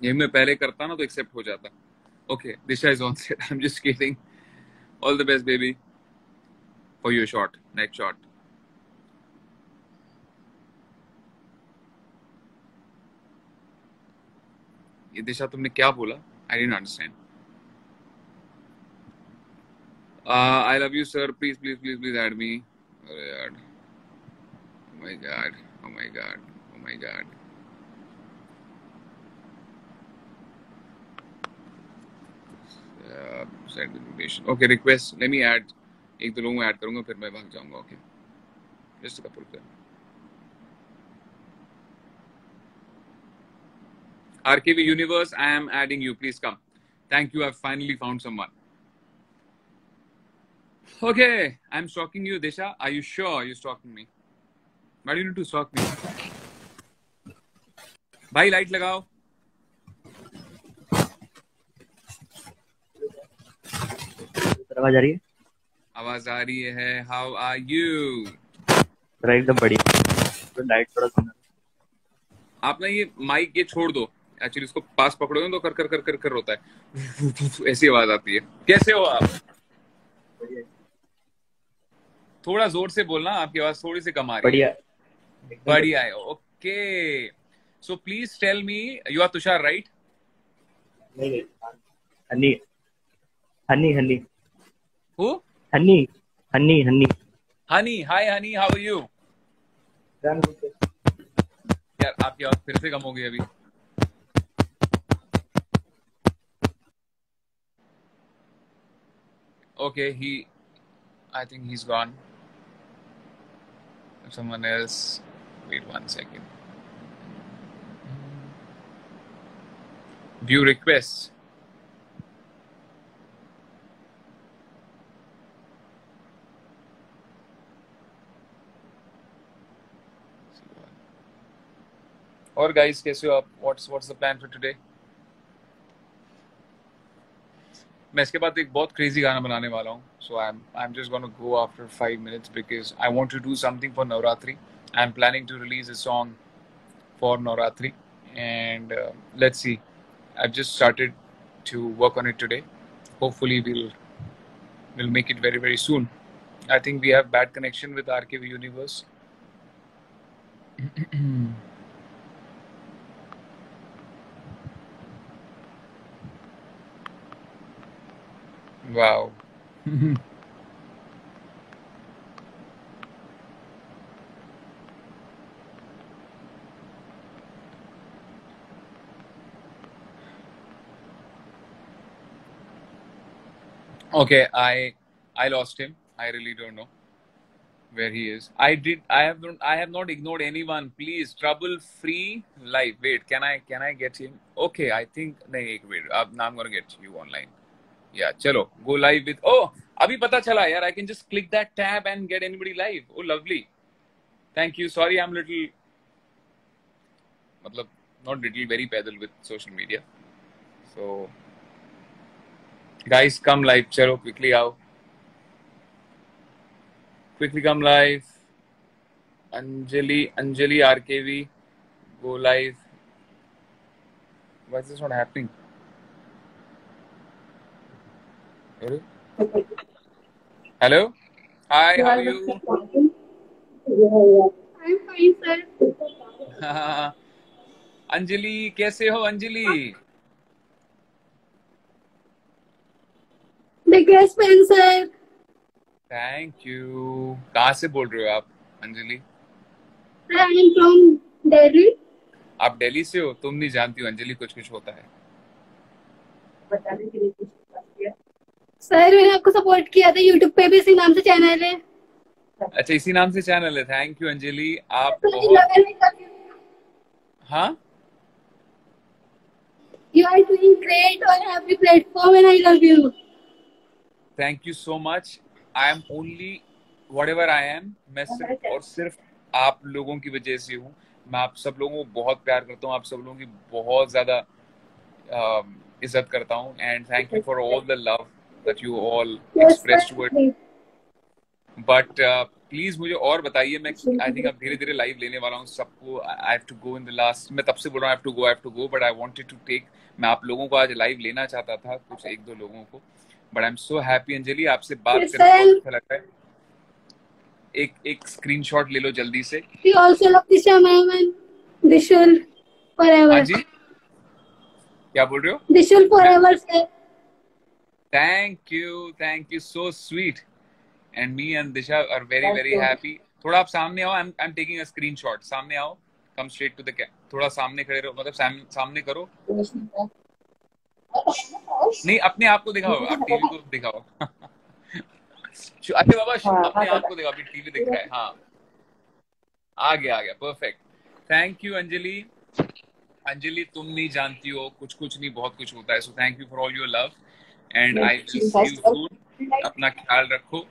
ये मैं पहले करता ना तो accept हो जाता. Okay, Disha is on set. I'm just kidding. All the best, baby. For your shot, next shot. ये दिशा तुमने क्या बोला? I didn't understand. I love you, sir. Please, please, please, please add me. Oh my god. Oh my god. Oh my god. Send invitation. Okay, request. Let me add. एक दो लोगों को add करूंगा फिर मैं भाग जाऊंगा. Okay. Just a couple of them. RKV Universe, I am adding you. Please come. Thank you. I've finally found someone. Okay, I'm stalking you, Disha. Are you sure you're stalking me? Why do you need to stalk me? भाई light लगाओ. आवाज आ रही है? आवाज आ रही है. How are you? एकदम बढ़िया. तो लाइट थोड़ा कम है. आप ना ये माइक ये छोड़ दो. एक्चुअली इसको पास पकड़ोगे तो कर कर कर कर कर होता है. ऐसी आवाज आती है. कैसे हो आप? थोड़ा जोर से बोलना. आपकी आवाज थोड़ी सी कम आ रही है. बढ़िया है. Okay. So please tell me, you are Tushar right? नहीं, honey. Honey honey. Who? Honey honey honey. Honey. Hi honey, how are you? यार आपकी आवाज फिर से कम हो गई अभी. Okay, I think he's gone. Someone else. Wait 1 second. View requests. और guys, कैसे हो आप? What's the plan for today? मैं इसके बाद एक बहुत crazy गाना बनाने वाला हूँ. So I'm just gonna go after 5 minutes because I want to do something for Navratri. I'm planning to release a song for Navratri, and let's see. I've just started to work on it today. Hopefully we'll make it very very soon. I think we have bad connection with RKV Universe. Wow. Okay, I lost him. I really don't know where he is. I have not ignored anyone. Please, trouble free live. Wait, can I get him? Okay, I think nahi, wait. Now I'm gonna get you online. Yeah, chalo, go live with. Oh, abhi pata chala yaar. I can just click that tab and get anybody live. Oh, lovely. Thank you. Sorry, I'm little, matlab, not little, very peddle with social media. So, guys, come live. Chalo, quickly out. Quickly come live. Anjali RKV, go live. Why is this not happening? Hello? Hi, how are you? I'm fine, sir. Anjali, कैसे हो Anjali? Biggest fan, sir. Thank you. कहाँ से बोल रहे हो आप Anjali? I am from Delhi. आप दिल्ली से हो? तुम नहीं जानती हो अंजलि, कुछ कुछ होता है. सर मैंने आपको सपोर्ट किया था यूट्यूब पे भी, इसी नाम से चैनल है. अच्छा, इसी नाम से चैनल है. Thank you Anjali. आप बहुत. हाँ, You are doing great on every platform and I love you. Thank you so much. I am only whatever I am. मैं सिर्फ और सिर्फ आप लोगों की वजह से हूँ. मैं आप सब लोगों को बहुत प्यार करता हूँ. आप सब लोगों की बहुत ज्यादा इज्जत करता हूँ. And thank you for all the love that you all express toward. But please मुझे और बताइए. मैं आई थिंक अब धीरे धीरे लाइव लेने वाला हूँ सबको. I have to go in the last. मैं तब से बोल रहा हूँ I have to go but I wanted to take. मैं आप लोगों को आज लाइव लेना चाहता था, कुछ एक दो लोगों को. But I am so happy Anjali, आपसे बात करके बहुत अच्छा लग रहा है. एक स्क्रीनशॉट ले लो जल्दी से. We also love Disha ma'am and Dishul forever. हाँ जी, क्या बोल रहे हो? Dishul forever, sir. Thank you, so sweet. And me and Disha are very very happy. थोड़ा आप सामने आओ. I'm taking a screenshot. सामने आओ. Come straight to the थोड़ा सामने खड़े रहो, मतलब सामने करो. नहीं, अपने आप को दिखाओ. आप टीवी को दिखाओ. अरे बाबा, अपने आप को दिखाओ. अभी टीवी दिख रहा है. हाँ, आ गया perfect. Thank you Anjali. Anjali तुम नहीं जानती हो, कुछ कुछ नहीं बहुत कुछ होता है। सो thank you for all your love and I will see you soon. अपना ख्याल रखो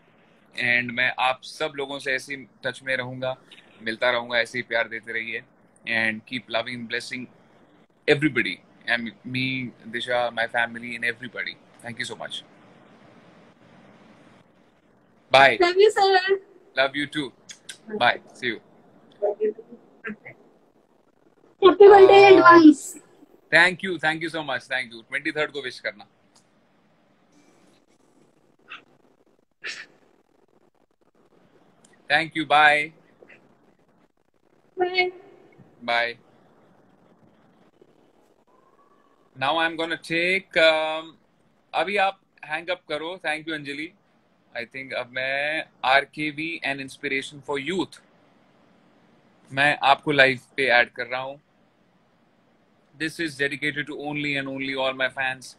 एंड मैं आप सब लोगों से ऐसे ही टच में रहूंगा, मिलता रहूंगा, ऐसे ही प्यार देते रहिए and keep loving blessing everybody and me, Disha, my family and everybody. Thank you so much. Bye. Love you, sir. Love you too. Bye. See you. Happy birthday in advance. Thank you. Thank you so much. Thank you. 23rd को wish करना। Thank you. Bye. Bye. Bye. Now I'm gonna take अभी आप hang up करो। Thank you Anjali. I think अब मैं RKV and Inspiration for Youth मैं आपको live पे ऐड कर रहा हूँ। This is dedicated to only and only all my fans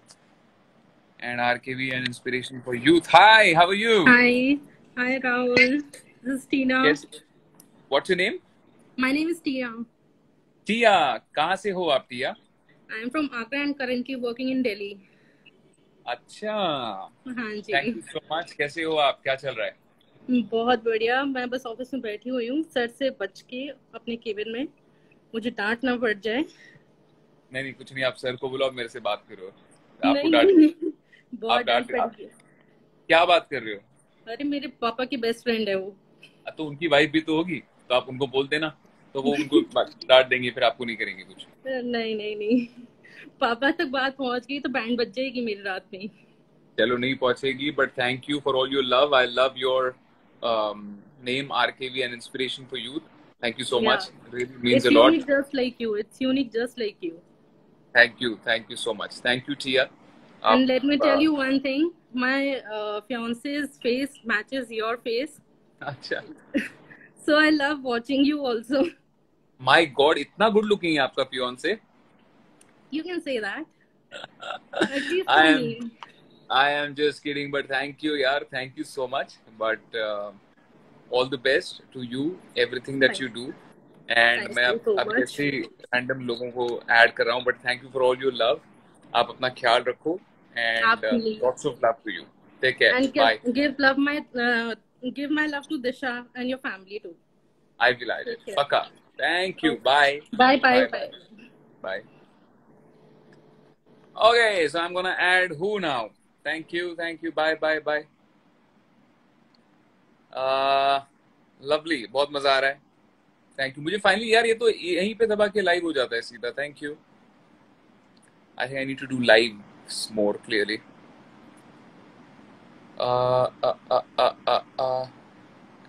and RKV and Inspiration for Youth. Hi, how are you? Hi. Hi, Rahul. This is Tina. Yes. What's your name? My name is Tia. टिया। कहाँ से हो आप टिया? I am from Agra and currently working in Delhi. अच्छा। हाँ जी। Thank you so much. कैसे हो आप? क्या चल रहा है? बहुत बढ़िया। मैं बस ऑफिस में बैठी हुई हूँ, सर से बच के अपने केबिन में, मुझे डांट ना पड़ जाए। नहीं नहीं कुछ नहीं, आप सर को बुलाओ, मेरे से बात करो। आपको नहीं डांट नहीं, बहुत आप डांट डांट पड़ी है। क्या बात कर रहे हो? अरे मेरे पापा की बेस्ट फ्रेंड है वो। तो उनकी वाइफ भी तो होगी, तो आप उनको बोल देना, तो वो उनको डांट देंगे, फिर आपको नहीं करेंगे कुछ। नहीं नहीं नहीं, पापा तक बात पहुंच गई तो बैंड बज जाएगी मेरी रात में। चलो नहीं पहुंचेगी, but thank you for all your love. I love your name RKV and Inspiration for Youth. Thank you so much. It really means It's a lot. unique just like you. It's unique just like you. Thank you so much. Thank you Tia. And let me tell you one thing, my fiance's face matches your face. अच्छा। So I love watching you also. My God, इतना good looking है आपका fiance? You can say that. At least for me. I am just kidding, but thank you यार, thank you so much. But all the best to you, everything that you do. And मैं अब ऐसे random लोगों को add कर रहा हूँ, but thank you for all your love. आप अपना ख्याल रखो and lots of love to you. Take care. And bye. Give my love to Disha and your family too. I will. Paka. Thank you. Bye. Bye. Bye. Okay, so I'm gonna add who now. Thank you. Bye. Lovely. बहुत मजा आ रहा है। Thank you. मुझे finally यार ये तो यहीं पे दबा के लाइव हो जाता है सीधा। Thank you. I think I need to do lives more clearly.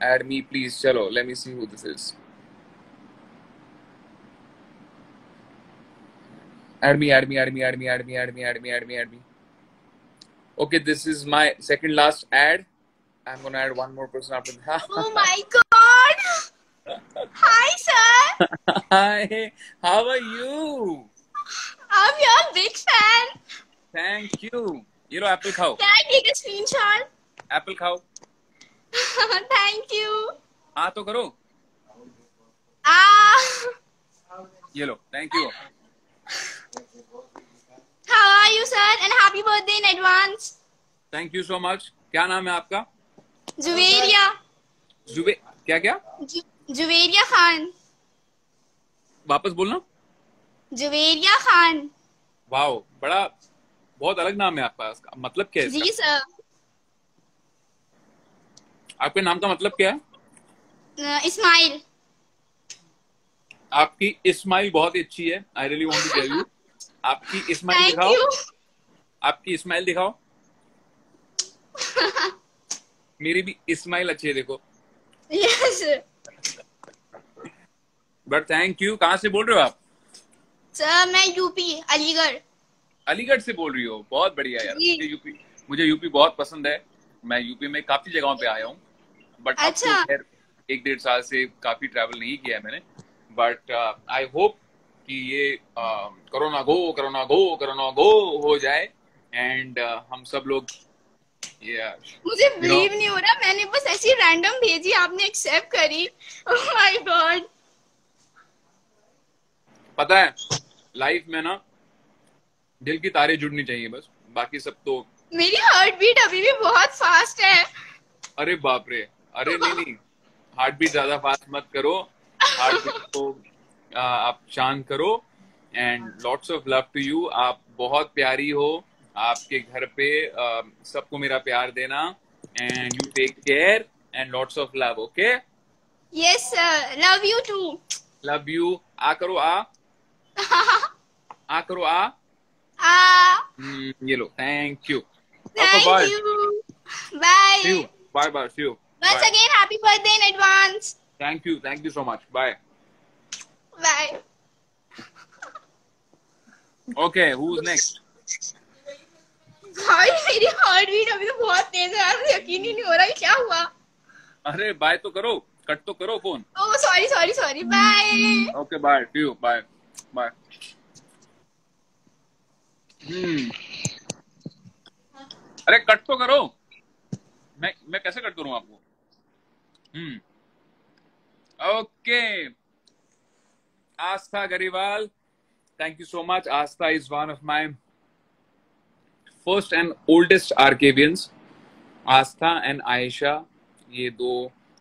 Add me please. Chalo, let me see who this is. Add me. Okay, this is my second last ad. I'm gonna add one more person after that. Oh my God! Hi, sir. Hi. How are you? I'm your big fan. Thank you. ये लो Apple खाओ। Can I take a screenshot? Apple खाओ। Thank you. हाँ तो करो। ये लो। Thank you. How are you, sir? And happy birthday in advance. Thank you so much. क्या नाम है आपका? जुवेरिया। क्या? जुवेरिया खान। वापस बोलना। जुवेरिया खान। वाओ, बहुत अलग नाम है आपका। मतलब क्या है इसका? जी सर। आपके नाम का मतलब क्या है? इस्माइल। आपकी इस्माइल बहुत ही अच्छी है। I really want to tell you. आपकी इस्माइल Thank दिखाओ। you. आपकी इस्माइल दिखाओ। मेरी भी इस्माइल अच्छी है, देखो। Yes. But thank you. कहाँ से बोल रहे हो आप? सर मैं यूपी अलीगढ़। अलीगढ़ से बोल रही हो? बहुत बढ़िया यार। मुझे यूपी बहुत पसंद है। मैं यूपी में काफी जगहों पे आया हूँ, बट अच्छा। अब तो 1-1.5 साल से काफी ट्रैवल नहीं किया है मैंने। बट आई होप कि ये कोरोना गो हो जाए एंड हम सब लोग यार मुझे यू नो बिलीव नहीं हो रहा, मैंने बस ऐसी रैंडम भेजी, आपने एक्सेप्ट करी। Oh my God. पता है लाइफ में ना दिल की तारें जुड़नी चाहिए बस, बाकी सब तो। मेरी हार्ट बीट अभी भी बहुत फास्ट है। अरे बाप रे, अरे नहीं नहीं, हार्ट बीट ज्यादा फास्ट मत करो, हार्ट बीट को आप शांत करो। And lots of love to you, आप बहुत प्यारी हो। आपके घर पे सबको मेरा प्यार देना। And you take care and lots of love. Okay, yes sir, love you too. Love you. आ करो आ, आ करो आ। ये लो, thank you. Thank bye, you, see bye. You, bye bye, see you, Once bye. again, happy birthday in advance. Thank you so much, bye. Bye. Okay, who is next? भाई मेरी हार्ट बीट अभी तो बहुत तेज है यार, मुझे यकीन ही नहीं हो रहा कि क्या हुआ। अरे बाय तो करो, कट तो करो phone. Oh sorry sorry sorry, bye. Okay bye, see you, bye bye. अरे कट तो करो, मैं कैसे कट करूं आपको? Okay, Aastha Gariwal, thank you so much. Astha is one of my first and oldest Arcavians. Astha and Aisha, ये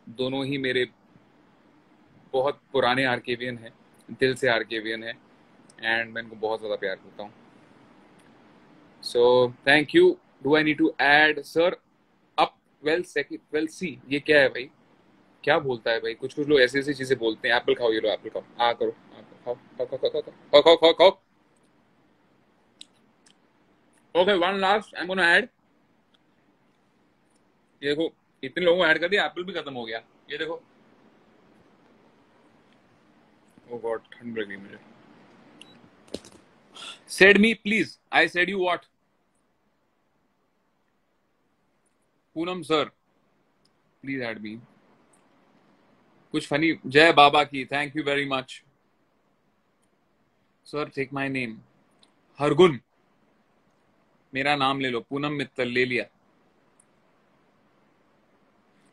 दोनों ही मेरे बहुत पुराने आर्केवियन हैं, दिल से आर्केवियन है। एंड मैं इनको बहुत ज़्यादा प्यार करता हूँ। So thank you. Do I need to add sir up 12 see? ये क्या है भाई, क्या बोलता है भाई? कुछ लोग ऐसी ऐसी चीज़ें बोलते हैं। एप्पल खाओ, ये लो एप्पल खाओ, आ करो, खाओ खाओ खाओ खाओ खाओ खाओ खाओ खाओ। Okay, one last I am gonna add. ये देखो, इतने लोगों को ऐड कर दिया, एप्पल भी खत्म हो गया। ये देखो, ओ गॉड, ठंड लग रही मुझे। Said me please, I said you what? Poonam sir please add me. कुछ फनी, जय बाबा की, thank you very much sir. Take my name, Hargun, मेरा नाम ले लो। पूनम मित्तल, ले लिया।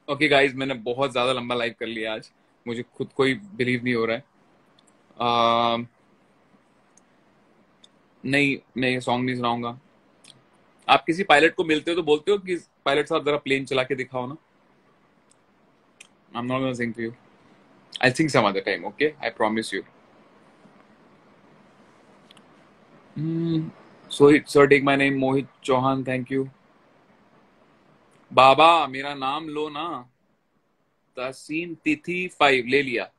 ओके गाइज, मैंने बहुत ज्यादा लंबा लाइव कर लिया आज, मुझे खुद को ही बिलीव नहीं हो रहा है। नहीं, मैं ये सॉन्ग नहीं सुनाऊंगा। आप किसी पायलट को मिलते हो तो बोलते हो कि पायलट साहब जरा प्लेन चला के दिखाओ ना। I am not gonna sing to you, I sing some other time, okay, I promise you. Sir take my name, Mohit Chauhan, thank you. बाबा मेरा नाम लो ना। तहसीन तिथि 5, ले लिया।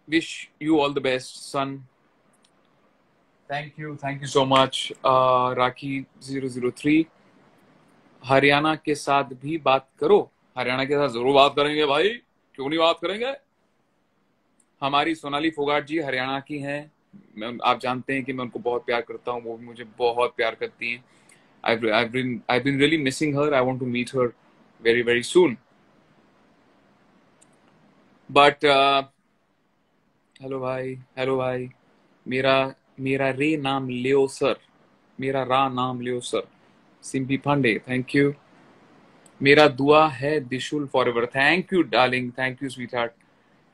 Wish you all the best son, thank you so much. Rakhi 003, Haryana के साथ भी बात करो। हरियाणा के साथ जरूर बात करेंगे भाई, क्यों नहीं बात करेंगे। हमारी सोनाली फोगाट जी हरियाणा की हैं, आप जानते हैं कि मैं उनको बहुत प्यार करता हूँ, वो भी मुझे बहुत प्यार करती हैं। I've been really missing her. I want to meet her very very soon. But hello भाई, मेरा रे नाम लियो सर, मेरा रा नाम लियो sir. Simpy Pandey, thank you. मेरा दुआ है Dishul forever, thank you darling, thank you sweetheart.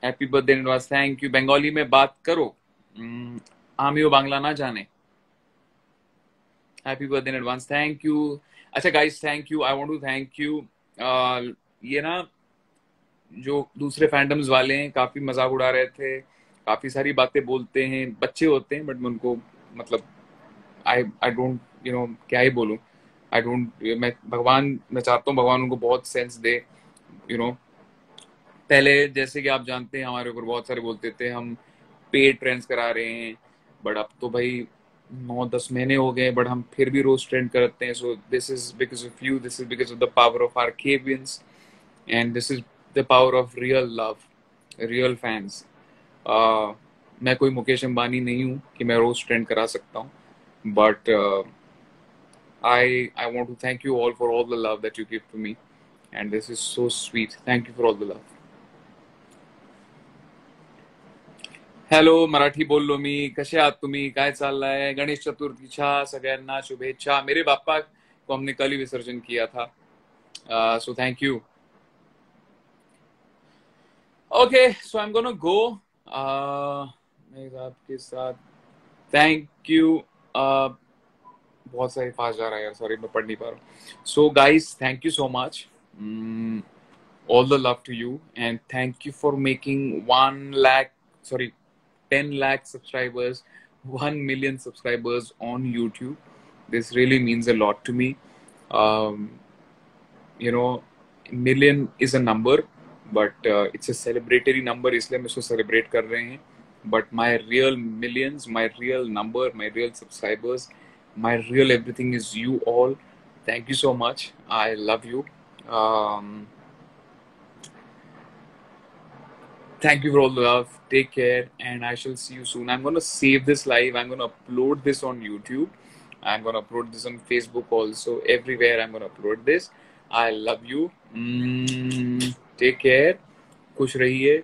Happy birthday in advance, thank you. Bengali में बात करो, आमियो बांग्ला ना जाने। Happy birthday in advance, thank you. अच्छा guys, thank you, I want to thank you. ये ना जो दूसरे फैंडम्स वाले हैं काफी मजाक उड़ा रहे थे, काफी सारी बातें बोलते हैं, बच्चे होते हैं, बट मैं उनको मतलब आई डोंट क्या ही बोलूं। मैं चाहता हूँ भगवान उनको बहुत सेंस दे। पहले जैसे कि आप जानते हैं हमारे ऊपर बहुत सारे बोलते थे हम पेड ट्रेंड्स करा रहे हैं, बट अब तो भाई 9-10 महीने हो गए, बट हम फिर भी रोज ट्रेंड करते हैं। So this is because of you, this is because of the power of Arcavians, and this is the power of real love, real fans. मैं कोई मुकेश अंबानी नहीं हूँ कि मैं रोज ट्रेंड करा सकता हूँ, but I want to thank you all for all the love that you give to me, and this is so sweet. Thank you for all the love. Hello Marathi बोललो मी, कसे आहात तुम्ही, काय चाललंय? गणेश चतुर्थीच्या सगळ्यांना शुभेच्छा। मेरे बाप्पा को हमने कल ही विसर्जन किया था, सो thank you. Okay, so I am gonna go आपके साथ। Thank you. बहुत सारे फास्ट जा रहा है यार, सॉरी मैं पढ़ नहीं पा रहा हूँ। So guys, thank you so much, all the love to you, and thank you for making 10 lakh subscribers, 1 million subscribers on YouTube. This really means a lot to me. You know, million is a number, but it's a celebratory number, इसलिए हम इसको celebrate कर रहे हैं. But my real millions, my real number, my real subscribers, my real everything is you all. Thank you so much. I love you. Thank you for all the love. Take care, and I shall see you soon. I'm gonna save this live. I'm gonna upload this on YouTube. I'm gonna upload this on Facebook also. Everywhere I'm gonna upload this. I love you. Take care. खुश रहिए.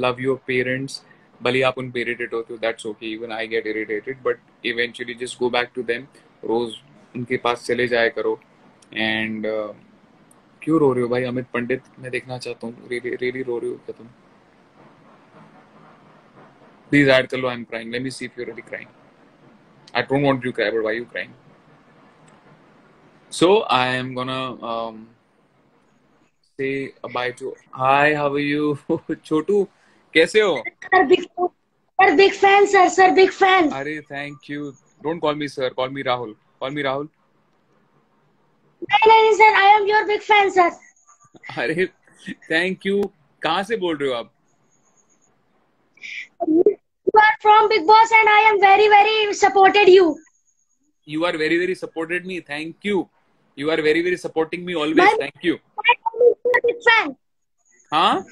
Love your parents. भले आप उन पे irritated होते हो, that's okay. Even I get irritated, but eventually just go back to them. रोज उनके पास चले जाया करो. And क्यों रो रहे हो भाई अमित पंडित? मैं देखना चाहता हूँ. really रो रहे हो क्या तुम? Please add कर लो. I'm crying. Let me see if you're really crying. I don't want you to cry, but why are you crying? So I am gonna say bye to. Hi, how are you? छोटू कैसे हो? Sir, big fan, sir. Sir, big fan. अरे thank you. Don't call me sir. Call me Rahul. Call me Rahul. नहीं sir, I am your big fan, sir. अरे thank you. कहाँ से बोल रहे हो आप? You are from Big Boss, and I am very, very supported you. You are very, very supported me. Thank you. You are very, very supporting me always. Thank you. My mom is your big fan. हाँ?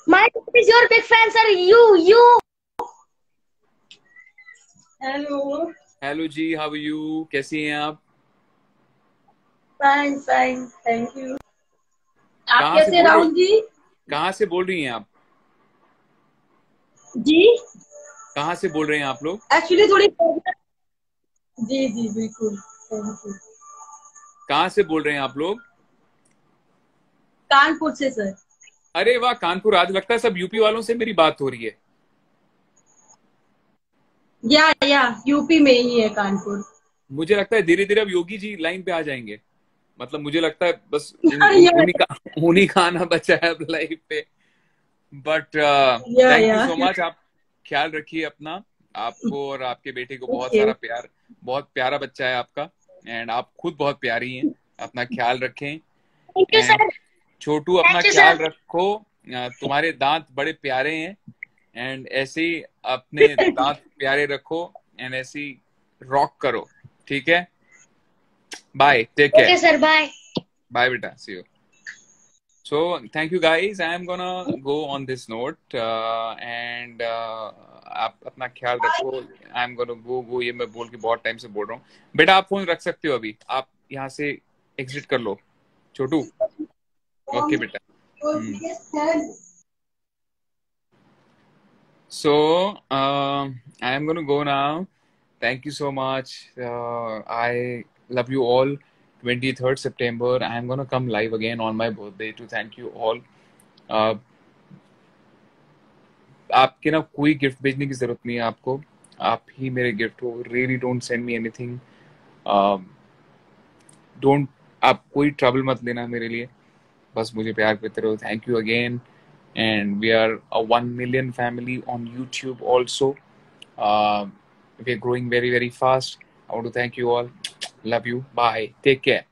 My mom is your big fan, sir. You. Hello. Hello ji, how are you? कैसी हैं आप? Fine. Thank you. आप कहाँ से कैसे राहुल जी? कहाँ से बोल रही हैं आप? जी? कहाँ से बोल रहे हैं आप लोग? Actually थोड़ी जी बिल्कुल. Thank you. कहाँ से बोल रहे हैं आप लोग? कानपुर से सर. अरे वाह, कानपुर. आज लगता है सब यूपी वालों से मेरी बात हो रही है. या यूपी में ही है कानपुर. मुझे लगता है धीरे धीरे अब योगी जी लाइन पे आ जाएंगे. मतलब मुझे लगता है बस उन्हीं का आना बचा है अब लाइव पे. But thank you so much. आप ख्याल रखिए अपना. आपको और आपके बेटे को बहुत सारा प्यार. बहुत प्यारा बच्चा है आपका, एंड आप खुद बहुत प्यारी हैं. अपना ख्याल रखें. छोटू अपना ख्याल रखो. तुम्हारे दांत बड़े प्यारे हैं, एंड ऐसे ही अपने दांत प्यारे रखो, एंड ऐसे ही रॉक करो. ठीक है? Bye. Take care. Okay sir, bye. Bye बेटा. See you. So thank you guys. I am gonna go on this note, and आप अपना ख्याल रखो. I am gonna go. ये मैं बोल के बहुत टाइम से बोल रहा हूँ. बेटा आप फोन रख सकते हो अभी. आप यहाँ से एग्जिट कर लो. छोटू. ओके बेटा. So I am gonna go now. Thank you so much. I love you all. 23rd September, I am gonna come live again on my birthday to thank you all. आपके ना कोई gift भेजने की जरूरत नहीं है आपको. आप ही मेरे गिफ्ट हो. Really don't send me anything. Don't. आप कोई ट्रबल मत लेना मेरे लिए. बस मुझे प्यार करते रहो. Thank you again. And we are a 1 million family on YouTube also. We are growing very, very fast. I want to thank you all. Love you. Bye. Take care.